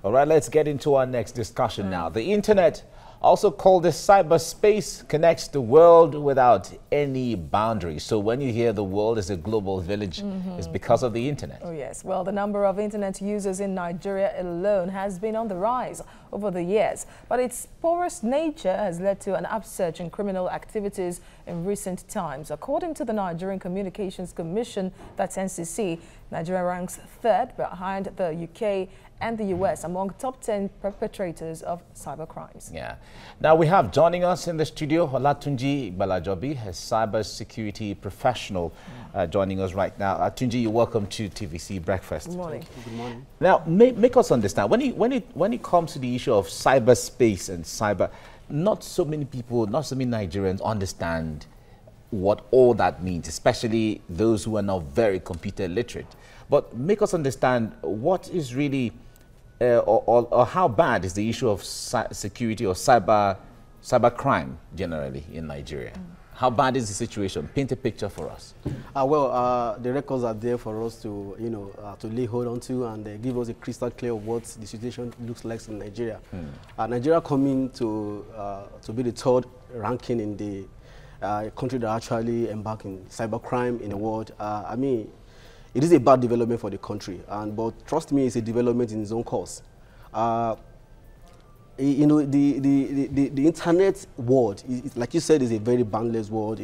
All right, let's get into our next discussion now. The internet, also called the cyberspace, connects the world without any boundaries. So when you hear the world is a global village, it's because of the internet. Oh yes, well, the number of internet users in Nigeria alone has been on the rise over the years, but its porous nature has led to an upsurge in criminal activities in recent times. According to the Nigerian Communications Commission, that's NCC, Nigeria ranks third behind the UK and the US among top 10 perpetrators of cybercrimes. Yeah. Now we have joining us in the studio Olatunji Balajobi, a cybersecurity professional, joining us right now. Tunji, you're welcome to TVC Breakfast. Good morning. Good morning. Now, make us understand, when it comes to the issue of cyberspace and cyber, not so many people, not so many Nigerians understand what all that means, especially those who are not very computer literate. But make us understand what is really, or how bad is the issue of security or cybercrime generally in Nigeria? How bad is the situation? Paint a picture for us. The records are there for us to, to lay hold on to, and they give us a crystal clear of what the situation looks like in Nigeria. Nigeria coming to be the third ranking in the country that actually embarked in cybercrime in the world. I mean, it is a bad development for the country, but trust me, it's a development in its own course. The internet world, like you said, is a very boundless world,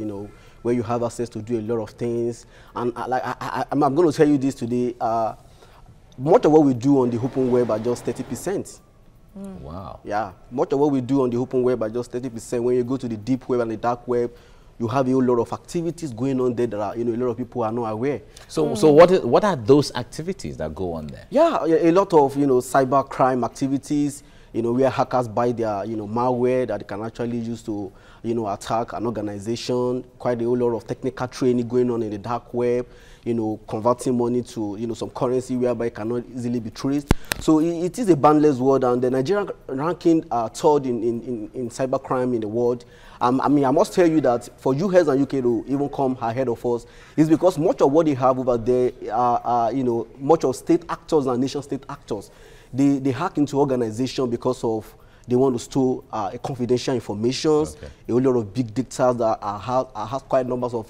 where you have access to do a lot of things. And I'm going to tell you this today, much of what we do on the open web are just 30%. Wow. Yeah, much of what we do on the open web are just 30%. When you go to the deep web and the dark web, you have a whole lot of activities going on there that are, a lot of people are not aware. So what are those activities that go on there? Yeah, a lot of, cyber crime activities, where hackers buy their, malware that they can actually use to, attack an organization. Quite a whole lot of technical training going on in the dark web, converting money to, some currency whereby it cannot easily be traced. So it is a boundless world, and the Nigerian ranking third in cybercrime in the world. I must tell you that for US and UK to even come ahead of us is because much of what they have over there are, much of state actors and nation-state actors. They hack into organizations because of they want to store confidential information. Okay. A whole lot of big data that have quite numbers of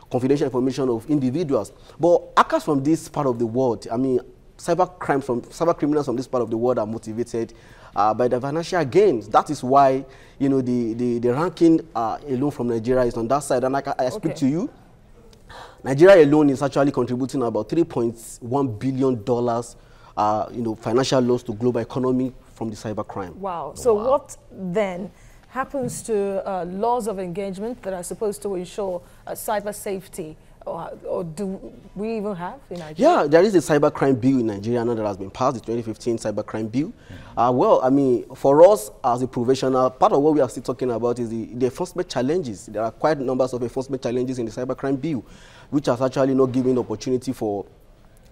confidential information of individuals. But hackers from this part of the world, cyber criminals from this part of the world are motivated by the financial gains. That is why the ranking alone from Nigeria is on that side. And I speak to you, Nigeria alone is actually contributing about $3.1 billion financial loss to global economy from the cybercrime. Wow. So what then happens to laws of engagement that are supposed to ensure cyber safety? Or do we even have in Nigeria? Yeah, there is a cybercrime bill in Nigeria now that has been passed, the 2015 cybercrime bill. For us as a professional, part of what we are still talking about is the enforcement challenges. There are quite numbers of enforcement challenges in the cybercrime bill, which has actually not given the opportunity for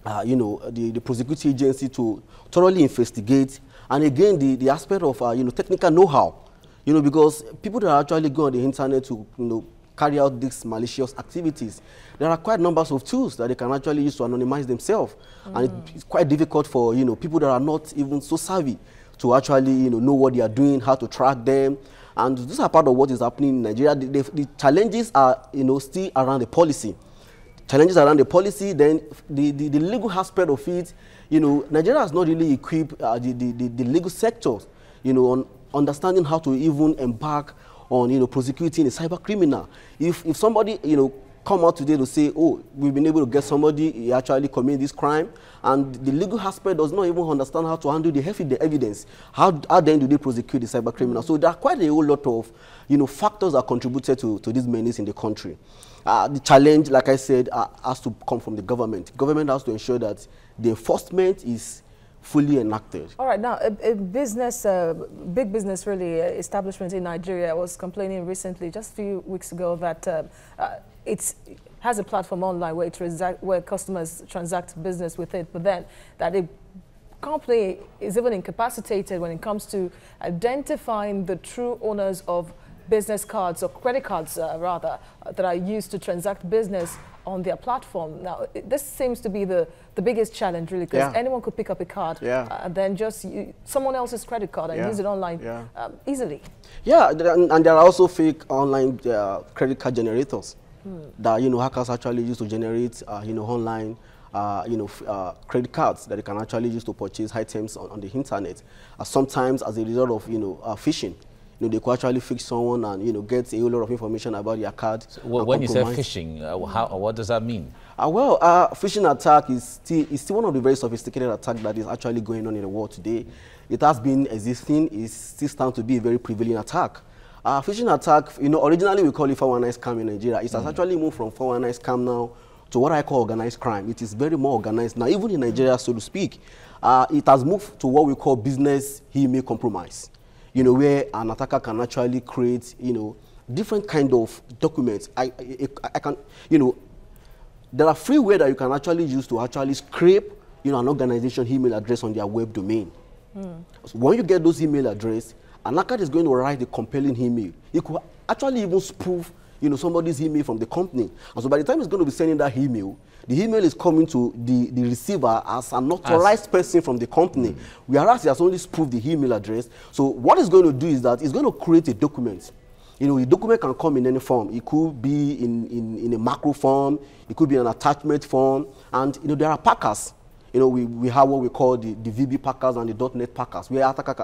the prosecuting agency to thoroughly investigate. And again, the aspect of technical know-how, because people that actually go on the internet to carry out these malicious activities, there are quite numbers of tools that they can actually use to anonymize themselves. And it's quite difficult for people that are not even so savvy to actually know what they are doing, how to track them. And these are part of what is happening in Nigeria. The challenges are still around the policy. Challenges around the policy, then the legal aspect of it. Nigeria has not really equipped the legal sectors, on understanding how to even embark on prosecuting a cyber criminal. If somebody come out today to say, oh, we've been able to get somebody, he actually committed this crime, and the legal aspect does not even understand how to handle the evidence, how then do they prosecute the cyber criminal? So there are quite a whole lot of factors that contributed to this menace in the country. The challenge, like I said, has to come from the government. Government has to ensure that the enforcement is fully enacted. All right, now a business, big business really, establishment in Nigeria was complaining recently, just a few weeks ago, that it has a platform online where customers transact business with it, but then that the company is even incapacitated when it comes to identifying the true owners of business cards or credit cards, rather, that are used to transact business on their platform. Now, this seems to be the biggest challenge, really, because anyone could pick up a card and then just use someone else's credit card and use it online easily. Yeah, and there are also fake online credit card generators that, you know, hackers actually use to generate, you know, online credit cards that they can actually use to purchase items on the internet. Sometimes as a result of, you know, phishing. You know, they could actually fix someone and, you know, get a whole lot of information about your card. So when you say phishing, what does that mean? Phishing attack is still one of the very sophisticated attacks that is actually going on in the world today. It has been existing, it still stands to be a very prevalent attack. Phishing attack, you know, originally we call it 419 scam in Nigeria. It has actually moved from 419 scam now to what I call organized crime. It is very more organized now, even in Nigeria, so to speak. It has moved to what we call business email compromise. You know, where an attacker can actually create, you know, different kind of documents. I can, you know, there are free ways that you can actually use to actually scrape, you know, an organization email address on their web domain. So when you get those email address, an attacker is going to write a compelling email. It could actually even spoof, you know, somebody's email from the company. And so by the time it's going to be sending that email, the email is coming to the receiver as an authorized person from the company, whereas he has only spoofed the email address. So what it's going to do is that it's going to create a document. You know, the document can come in any form. It could be in a macro form, it could be an attachment form, and, you know, there are packers. You know, we have what we call the VB packers and the .NET packers, where attacker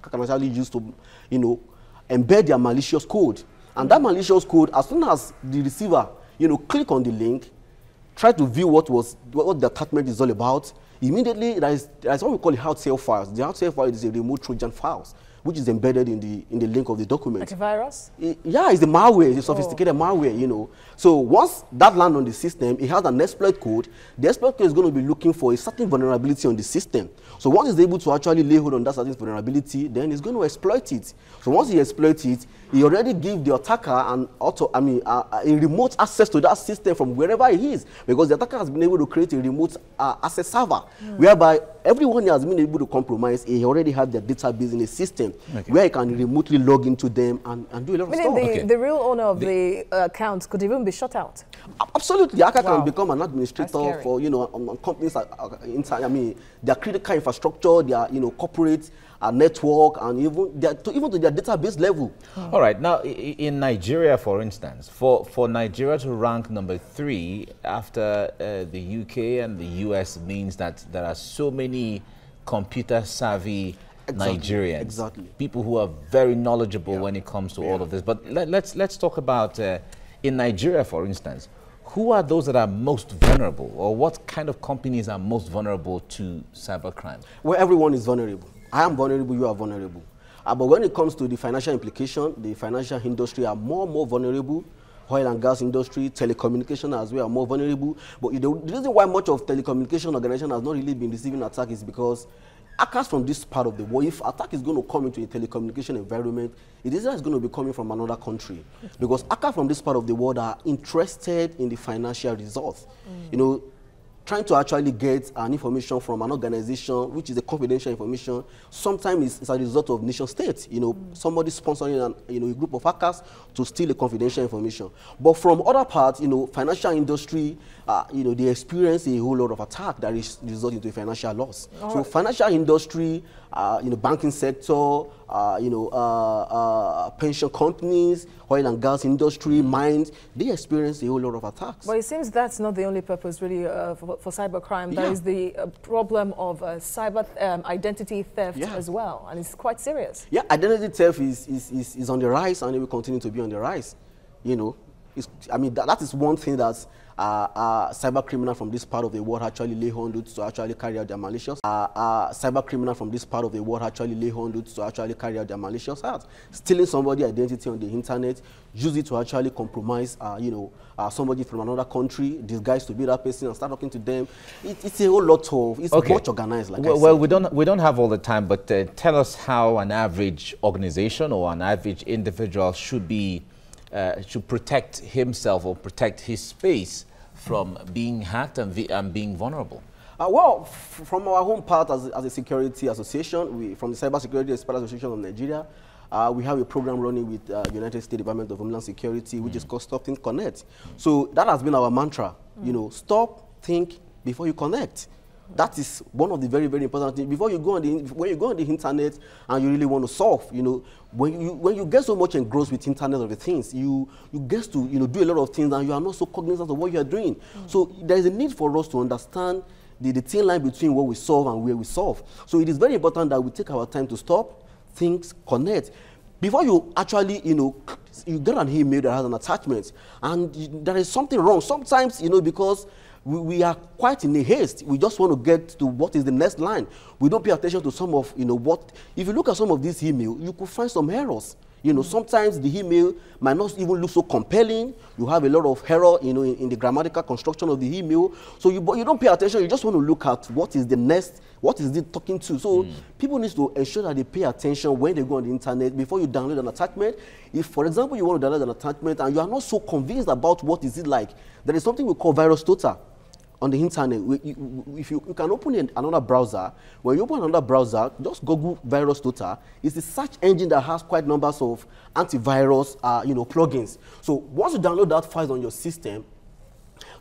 can actually use to, you know, embed their malicious code. And that malicious code, as soon as the receiver, you know, click on the link, try to view what the attachment is all about, immediately there is what we call the hard shell files. The hard shell file is a remote Trojan files, which is embedded in the link of the document. Like a virus? Yeah, it's the malware, it's a sophisticated malware, you know. So once that lands on the system, it has an exploit code. The exploit code is going to be looking for a certain vulnerability on the system. So once it's able to actually lay hold on that certain vulnerability, then it's going to exploit it. So once he exploits it, he already gives the attacker a remote access to that system from wherever he is, because the attacker has been able to create a remote access server, whereby everyone he has been able to compromise, he already has their database in a system where he can remotely log into them and do a lot of stuff. The real owner of the account could even be shut out. Absolutely, the hacker can become an administrator for, you know, companies inside. Their critical infrastructure, their, you know, corporate network, and even to their database level. All right, now in Nigeria, for instance, for Nigeria to rank number 3 after the UK and the US means that there are so many computer savvy Nigerians, people who are very knowledgeable when it comes to all of this. But let's talk about in Nigeria, for instance, who are those that are most vulnerable, or what kind of companies are most vulnerable to cybercrime? Well, everyone is vulnerable. I am vulnerable, you are vulnerable. But when it comes to the financial implication, the financial industry are more and more vulnerable. Oil and gas industry, telecommunication as well are more vulnerable. But the reason why much of telecommunication organization has not really been receiving attack is because hackers from this part of the world, if attack is going to come into a telecommunication environment, it is going to be coming from another country. Because hackers from this part of the world are interested in the financial results. You know, trying to actually get an information from an organization, which is a confidential information, sometimes it's a result of nation states. You know, somebody sponsoring a group of hackers to steal a confidential information. But from other parts, you know, financial industry, you know, they experience a whole lot of attack that is resulting to a financial loss. So financial industry, you know, banking sector, you know, pension companies, oil and gas industry, mines, they experience a whole lot of attacks. But it seems that's not the only purpose really for cybercrime. There is the problem of cyber identity theft as well, and it's quite serious. Yeah, identity theft is on the rise, and it will continue to be on the rise. You know, that is one thing that cyber criminals from this part of the world actually lay hold to actually carry out their malicious. Cyber criminals from this part of the world actually lay hold to actually carry out their malicious acts. Stealing somebody's identity on the internet, use it to actually compromise, you know, somebody from another country, disguise to be that person and start talking to them. It's a whole lot of, it's much organized. Like well, we don't have all the time, but tell us how an average organization or an average individual should protect himself or protect his space from being hacked and being vulnerable. Well, from our home part as a security association, from the Cybersecurity Expert Association of Nigeria, we have a program running with United States Department of Homeland Security, which is called Stop, Think, Connect. So that has been our mantra. You know, stop, think before you connect. That is one of the very, very important things. Before you go on when you go on the internet and you really want to solve, you know, when you get so much engrossed with Internet of the things, you get to, you know, do a lot of things and you are not so cognizant of what you are doing. So there is a need for us to understand the thin line between what we solve and where we solve. So it is very important that we take our time to stop, think, connect. Before you actually, you know, you get an email that has an attachment and there is something wrong. Sometimes, you know, because we are quite in a haste. We just want to get to what is the next line. We don't pay attention to some of, you know, what, if you look at some of these emails, you could find some errors. You know, sometimes the email might not even look so compelling. You have a lot of error, you know, in the grammatical construction of the email. So you don't pay attention. You just want to look at what is the next, what is it talking to. So people need to ensure that they pay attention when they go on the internet before you download an attachment. If, for example, you want to download an attachment and you are not so convinced about what is it like, there is something we call virus total. On the internet, if you can open another browser, when you open another browser, just Google virus total. It's the search engine that has quite numbers of antivirus, you know, plugins. So once you download that file on your system,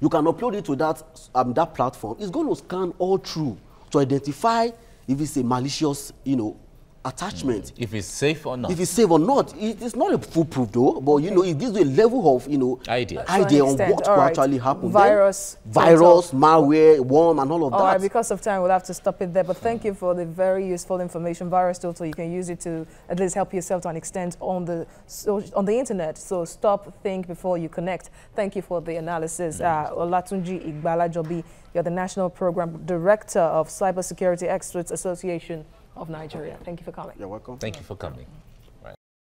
you can upload it to that platform. It's going to scan all through to identify if it's a malicious, you know, attachment. If it's safe or not. If it's safe or not. It's not a foolproof though, but you know, it gives you a level of, you know, idea on what could actually happen. Virus, malware, worm, and all of that. All right, because of time, we'll have to stop it there. But thank you for the very useful information. Virus total, you can use it to at least help yourself to an extent on the internet. So stop, think before you connect. Thank you for the analysis. Olatunji Igbalajobi, you're the National Program Director of Cybersecurity Experts Association of Nigeria. Thank you for coming. You're welcome. Thank you for coming.